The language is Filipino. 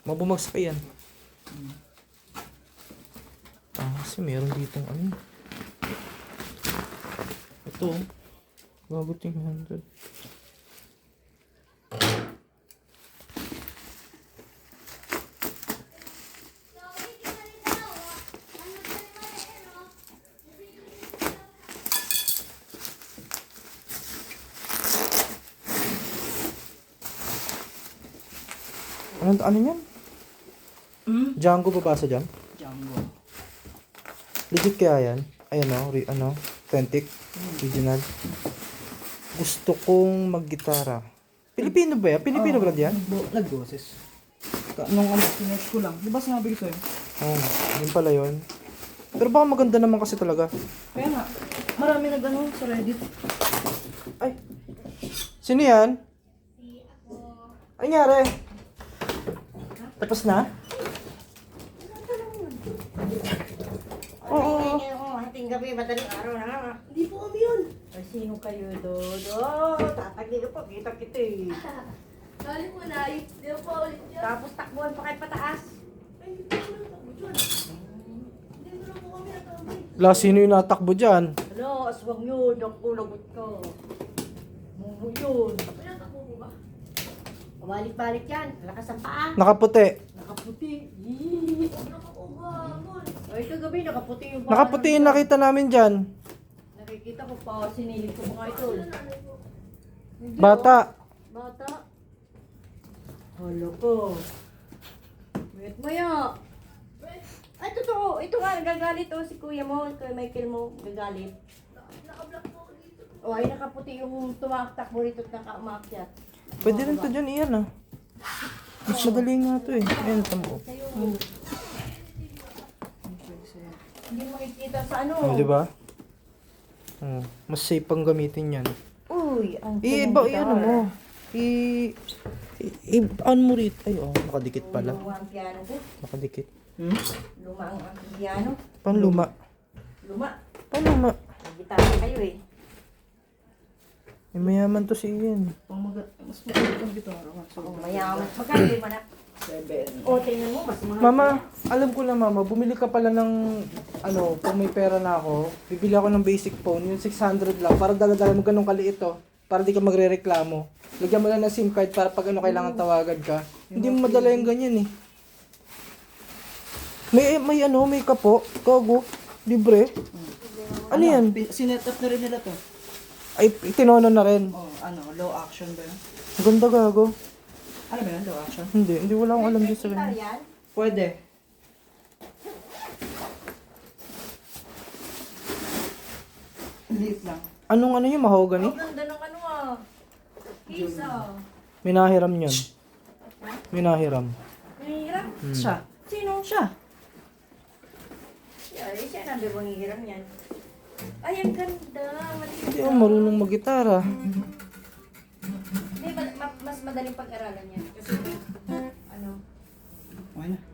Mabumagsak yan. Kasi meron ditong ano. Ito. Mabuting 100. Ano yan? Django babasa dyan? Django. Legit kaya yan? Ayan o, authentic, original. Gusto kong maggitara. Pilipino ba yan? Pilipino brand yan? Nagboses. Nung sinerge ko lang. Di ba sinabi ko sa'yo? Oo, yun pala yun. Pero baka maganda naman kasi talaga. Kaya nga, marami nag-ano sa Reddit. Ay! Sino yan? Ay, nangyari? Tapos na? Oo. Hating gabi, madaling araw na. Hindi po kami yun. Ay, sino kayo, Dodo? Tatagli ka po, kita-kita eh. Dali mo na, hindi po ulit yun. Tapos takbuhan pa kayo pataas. Ay, hindi po ulit ako dyan. Hindi mo na po kami natawag. La, sino yung natakbo dyan? Ano, aswang yun, ako lagot ka. Mumo yun. Pinatakbo mo ba? Pabalik-balik yan, lakas ang paa. Nakaputi. Nakaputi. Yee. Nakakaugamon. Ay, kagabi, nakaputi yung paa. Nakaputi yung nakita namin dyan. Nakikita ko pa, sinilip ko mga ito. Hindi, Bata. oh. Bata. Halo ko. Wait maya. Ay, totoo. Ito nga, nagagalit oh, si kuya mo, kay Michael mo, nagagalit. Naka-block po ako dito. O, ay nakaputi yung tumaktak mo rito at nakaumakyat. Pwede rin to dyan, iyan Mas madali nga to eh. Ayan, tamo. Sa'yo. Hindi makikita sa ano. Oh, di ba? Oh, mas safe pang gamitin yan. Uy, ang Iba, ano mo. Ano mo rito? Ay, nakadikit pala. Luma ang piano ko. Nakadikit. Luma ang aking piano. Panluma. Luma. Panluma. May gitara kayo eh. Eh, mayaman to si Ian. Mas magalit ang gitara. Oo, mayaman. Magkano yung manak? 7. O, tingnan mo, mas mahal. Mama, alam ko na mama, bumili ka pala ng, kung may pera na ako, bibili ako ng basic phone, yung 600 lang, para dala-dala mo ganun kaliit to, para di ka magre-reklamo. Lagyan mo lang ng SIM card para pag kailangan tawagan ka. Hindi mo madala yung ganyan eh. May kapo, kago, libre. Ano yan? Sinet up na rin nila to. Ay, tinono na rin. Oh, low action ba yun? Ganda gago. Ano ba yun, low action? Hindi wala akong alam dyan sa Gitar kanya. yan? Pwede. Liit lang. Anong ano yung mahogany? Ang ganda ng ano ah. Case ah. Minahiram yun. Minahiram. Nangihiram? Siya. Sino? Siya. Siya nabi bang hihiram yan. Ay, ang ganda. Maliit Hindi ako marunong mag-gitara. Hindi, mas madaling pag-aralan yan. Kasi, ano, Okay na.